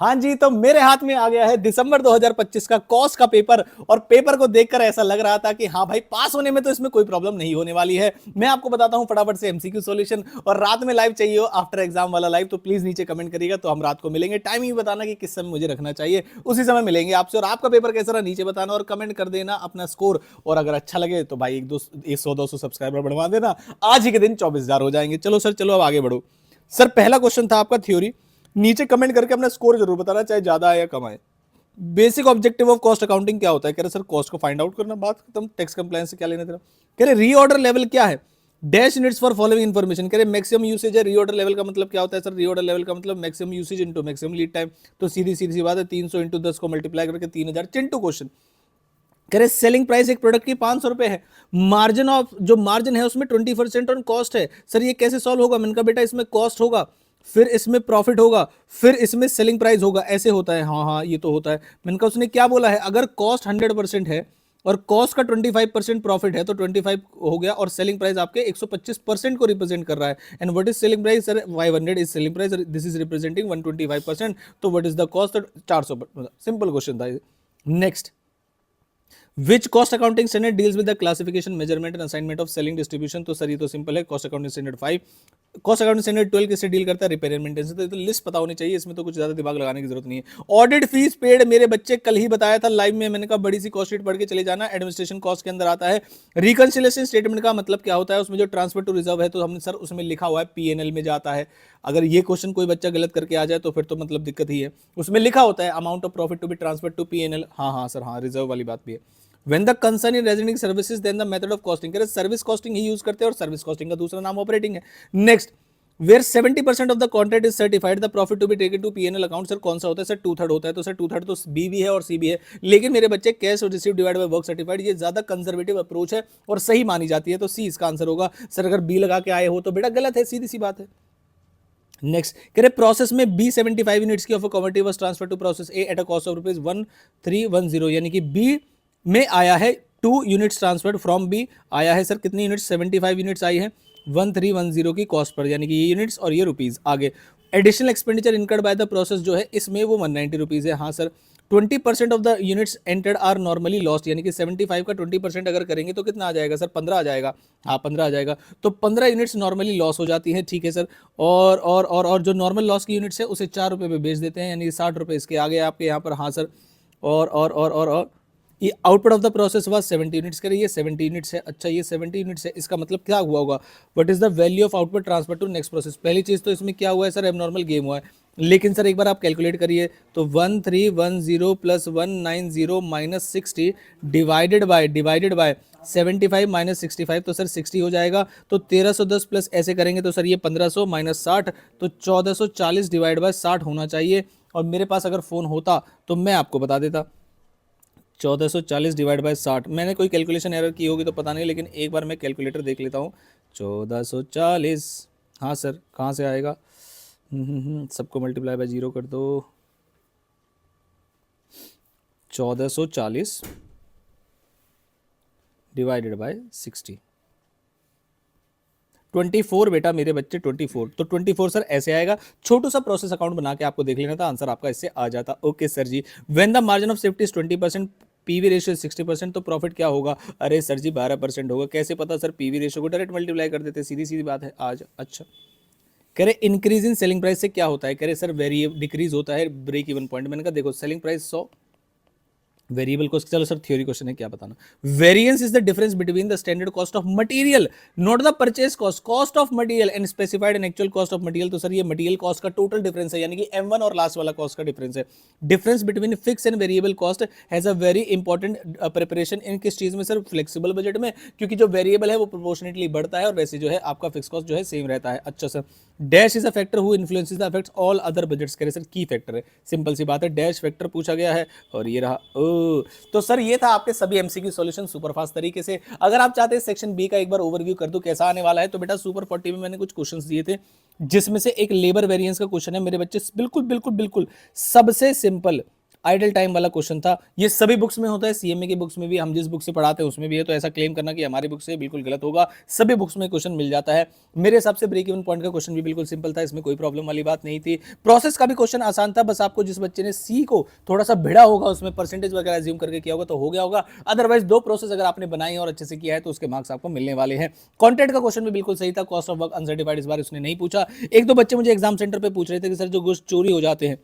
हाँ जी, तो मेरे हाथ में आ गया है दिसंबर 2025 का कॉस्ट का पेपर। और पेपर को देखकर ऐसा लग रहा था कि हाँ भाई, पास होने में तो इसमें कोई प्रॉब्लम नहीं होने वाली है। मैं आपको बताता हूं फटाफट से एमसीक्यू सॉल्यूशन। और रात में लाइव चाहिए हो, आफ्टर एग्जाम वाला लाइव, तो प्लीज नीचे कमेंट करिएगा, तो हम रात को मिलेंगे। टाइमिंग बताना कि किस समय मुझे रखना चाहिए, उसी समय मिलेंगे आपसे। और आपका पेपर कैसा रहा नीचे बताना, और कमेंट कर देना अपना स्कोर। और अगर अच्छा लगे तो भाई 100-200 सब्सक्राइबर बढ़वा देना। आज ही के दिन 24,000 हो जाएंगे। चलो सर, चलो अब आगे बढ़ो। सर पहला क्वेश्चन था आपका थ्योरी। नीचे कमेंट करके अपना स्कोर जरूर बताना, चाहे ज्यादा आए या कम आए। Basic objective of cost accounting क्या होता है? कह रहे सर कॉस्ट को फाइंड आउट करना, बात खत्म। टैक्स कंप्लायंस से क्या लेना तेरा? कह रहे रीऑर्डर लेवल क्या है? Dash units for following information. कह रहे मैक्सिमम यूसेज है। रीऑर्डर लेवल का मतलब क्या होता है सर? रीऑर्डर लेवल का मतलब maximum usage into maximum lead time. तो सीधी सीधी सी बात है, 300 इंटू 10 को मल्टीप्लाई करके 3000। चिंटू क्वेश्चन। कह रहे सेलिंग प्राइस एक प्रोडक्ट की 500 रुपए है। मार्जिन ऑफ जो मार्जिन है उसमें 20% ऑन कॉस्ट है। सर ये कैसे सॉल्व होगा? मैंने कहा बेटा इसमें कॉस्ट होगा, फिर इसमें प्रॉफिट होगा, फिर इसमें सेलिंग प्राइस होगा। ऐसे होता है। हाँ हाँ, ये तो होता है। मैंने कहा उसने क्या बोला है? अगर कॉस्ट 100% है और कॉस्ट का 25% प्रॉफिट है तो 25 हो गया, और सेलिंग प्राइस आपके 125% को रिप्रेजेंट कर रहा है। And what is selling price sir? 500 is selling price, this is representing 125%। तो what is the cost? 400। Simple question था। Next, which cost accounting standard deals with the classification, measurement and assignment of selling distribution? तो sir ये तो simple है, cost accounting standard 5। Cost accounting standard 12 किससे deal करता है? Repair and maintenance. तो list पता होनी चाहिए, इसमें तो कुछ ज्यादा दिमाग लगाने की जरूरत नहीं है। ऑडिट फीस पेड, मेरे बच्चे कल ही बताया था लाइव में, मैंने कहा बड़ी सी कॉस्ट शीट पढ़ के चले जाना, एडमिनिस्ट्रेशन कॉस्ट के अंदर आता है। रिकंसिलिएशन स्टेटमेंट का मतलब क्या होता है? उसमें जो ट्रांसफर टू रिजर्व है, तो हमने सर उसमें लिखा हुआ है पीएनएल में जाता है। अगर ये क्वेश्चन कोई बच्चा गलत करके आ जाए तो फिर तो मतलब दिक्कत ही है। उसमें लिखा होता है amount of profit to be transfer to PNL. हाँ हाँ सर, हाँ, रिजर्व वाली बात भी है। When the concern in resident services, then the method of costing, कह सर्विस कॉस्टिंग ही यूज करते हैं, और सर्विस कॉस्टिंग का दूसरा नाम ऑपरेटिंग है। Next, where 70% of the contract is certified, the profit to be taken to PNL account. Sir कौन सा होता है? सर 2/3 होता है। तो सर 2/3 तो बी भी है और सी भी है, लेकिन मेरे बच्चे cash receive divide by work certified, ये ज्यादा कंजर्वेटिव अप्रोच है और सही मानी जाती है, तो सी इसका आंसर होगा। सर अगर बी लगा के आए हो तो बेटा गलत है, सीधी सी बात है। नेक्स्ट, कह रहे प्रोसेस में बी 75 यूनिट्स की of commodity was transfer to process A at a cost of ₹1310, यानी कि बी में आया है 2 यूनिट्स ट्रांसफर्ड फ्रॉम बी, आया है सर कितनी यूनिट्स? 75 यूनिट्स आई है 1310 की कॉस्ट पर, यानी कि ये यूनिट्स और ये रुपीज। आगे, additional expenditure incurred by the process जो है इसमें वो 190 रुपीज है। हाँ sir, 20% of the units entered are normally lost, यानी कि 75 का 20% अगर करेंगे तो कितना आ जाएगा सर? 15 आ जाएगा। हाँ 15 आ जाएगा। तो 15 यूनिट्स नॉर्मली लॉस हो जाती है, ठीक है सर। और जो नॉर्मल लॉस की यूनिट्स है उसे 4 रुपये पे बेच देते हैं, यानी 60 रुपये इसके आगे आपके यहाँ पर। हाँ सर, और ये output of the process was 70 units. करिए ये 70 यूनिट्स है। अच्छा ये 70 यूनिट्स है, इसका मतलब क्या हुआ होगा? What is the value of output transfer to next process? पहली चीज तो इसमें क्या हुआ है सर? एबनॉर्मल गेम हुआ है। लेकिन सर एक बार आप कैलकुलेट करिए तो 1310 plus 190 minus 60 divided by 75 minus 65, तो सर 60 हो जाएगा। तो 1310 प्लस ऐसे करेंगे तो सर ये 1500 माइनस 60, तो 1440 डिवाइड बाय 60 होना चाहिए। और मेरे पास अगर फ़ोन होता तो मैं आपको बता देता। 1440 डिवाइड बाय 60, मैंने कोई कैलकुलेशन एरर की होगी तो पता नहीं, लेकिन एक बार मैं कैलकुलेटर देख लेता हूँ। 1440, हाँ सर कहाँ से आएगा? सबको मल्टीप्लाई बाय 0 कर दो। 1440 डिवाइडेड बाय 60, 24 बेटा मेरे बच्चे 24। तो 24 सर ऐसे आएगा। छोटू सा प्रोसेस अकाउंट बना के आपको देख लेना था, आंसर आपका इससे आ जाता। Okay sir ji. When the margin of safety is 20%, PV ratio 60%, तो प्रॉफिट क्या होगा? अरे सर जी 12% होगा। कैसे पता सर? पीवी रेशियो को डायरेक्ट मल्टीप्लाई कर देते, सीधी सीधी बात है आज। अच्छा, कह रहे इंक्रीज इन सेलिंग प्राइस से क्या होता है? कह रहे सर वेरिएबल डिक्रीज होता है ब्रेक इवन पॉइंट। मैंने कहा देखो सेलिंग प्राइस 100, वेरिएबल कॉस्ट, चलो सर थ्योरी क्वेश्चन है क्या बताना। Variance is the difference between the standard cost of material, not the purchase cost, cost of material and specified and actual cost of material. तो sir ये material cost का total difference है, यानी कि M1 और लास्ट वाला cost का difference है। Difference between fix and variable cost has a very important preparation in किस चीज में सर? फ्लेक्सिबल बजट में, क्योंकि जो वेरिएबल है वो प्रोपोर्शनेटली बढ़ता है और वैसे जो है आपका फिक्स कॉस्ट जो है सेम रहता है। अच्छा sir, dash is a factor who influences the affects all other budgets. कह रहे सर की फैक्टर है, सिंपल सी बात है, डैश फैक्टर पूछा गया है और ये रहा। ओ तो सर ये था आपके सभी एमसीक्यू सॉल्यूशन सुपरफास्ट तरीके से। अगर आप चाहते हैं सेक्शन बी का एक बार ओवरव्यू कर दूं कैसा आने वाला है, तो बेटा सुपर 40 में मैंने कुछ क्वेश्चंस दिए थे, जिसमें से एक लेबर वेरिएंस का क्वेश्चन है मेरे बच्चे। बिल्कुल बिल्कुल बिल्कुल सबसे सिंपल आइडल टाइम वाला क्वेश्चन था। ये सभी बुक्स में होता है, सीएमए की बुक्स में भी, हम जिस बुक से पढ़ाते हैं उसमें भी है, तो ऐसा क्लेम करना कि हमारी बुक से बिल्कुल गलत होगा। सभी बुक्स में क्वेश्चन मिल जाता है। मेरे हिसाब से ब्रेक इवन पॉइंट का क्वेश्चन भी बिल्कुल सिंपल था, इसमें कोई प्रॉब्लम वाली बात नहीं थी। प्रोसेस का भी क्वेश्चन आसान था, बस आपको जिस बच्चे ने सी को थोड़ा सा भिड़ा होगा, उसमें परसेंटेज वगैरह एज्यूम करके किया होगा तो हो गया होगा। अदरवाइज दो प्रोसेस अगर आपने बनाई और अच्छे से किया है तो उसके मार्क्स आपको मिलने वाले हैं। कंटेंट का क्वेश्चन भी बिल्कुल सही था, कॉस्ट ऑफ वर्क अनसर्टिफाइड इस बार उसने नहीं पूछा। एक दो बच्चे मुझे एग्जाम सेंटर पे पूछ रहे थे कि सर जो गोश्त चोरी हो जाते हैं,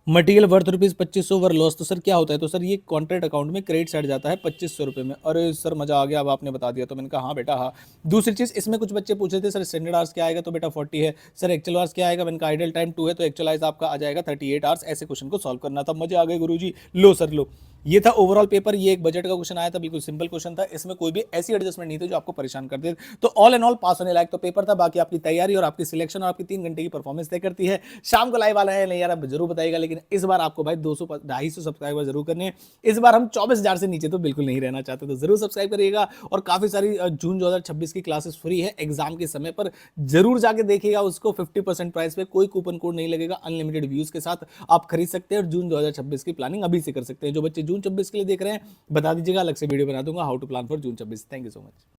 मटेरियल वर्थ रुपीज 2500 वर लॉस, तो सर क्या होता है? तो सर ये कॉन्ट्रैक्ट अकाउंट में क्रेडिट साइड जाता है 2500 रुपये में। अरे सर मजा आ गया, अब आपने बता दिया। तो मैंने कहा हाँ बेटा हाँ। दूसरी चीज इसमें कुछ बच्चे पूछ रहे थे सर स्टैंडर्ड आवर्स क्या आएगा, तो बेटा 40 है। सर एक्चुअल आवर्स क्या आएगा? मैंने कहा आइडल टाइम 2 है, तो एक्चुअल आवर्स आपका आ जाएगा 38 आवर्स। ऐसे क्वेश्चन को सॉल्व करना था। मजे आ गए गुरुजी, लो सर लो। ये था ओवरऑल पेपर। ये एक बजट का क्वेश्चन आया था, बिल्कुल सिंपल क्वेश्चन था, इसमें कोई भी ऐसी एडजस्टमेंट नहीं थी जो आपको परेशान कर दे। तो ऑल एंड ऑल पास होने लायक तो पेपर था। बाकी आपकी तैयारी और आपकी सिलेक्शन और आपकी 3 घंटे की परफॉर्मेंस तय करती है। शाम को लाइव वाला है नहीं यार, आप जरूर बताइएगा, लेकिन इस बार आपको भाई 200-250 सब्सक्राइबर जरूर करने हैं। इस बार हम 24,000 से नीचे तो बिल्कुल नहीं रहना चाहते, तो जरूर सब्सक्राइब करिएगा। और काफी सारी जून 2026 की क्लासेस फ्री है एग्जाम के समय पर, जरूर जाके देखिएगा उसको। 50% प्राइस पे, कोई कूपन कोड नहीं लगेगा, अनलिमिटेड व्यूज के साथ आप खरीद सकते हैं और जून 2026 की प्लानिंग अभी से कर सकते हैं। जो बच्चे जून 26 के लिए देख रहे हैं बता दीजिएगा, अलग से वीडियो बना दूंगा how to plan for June 26। Thank you so much.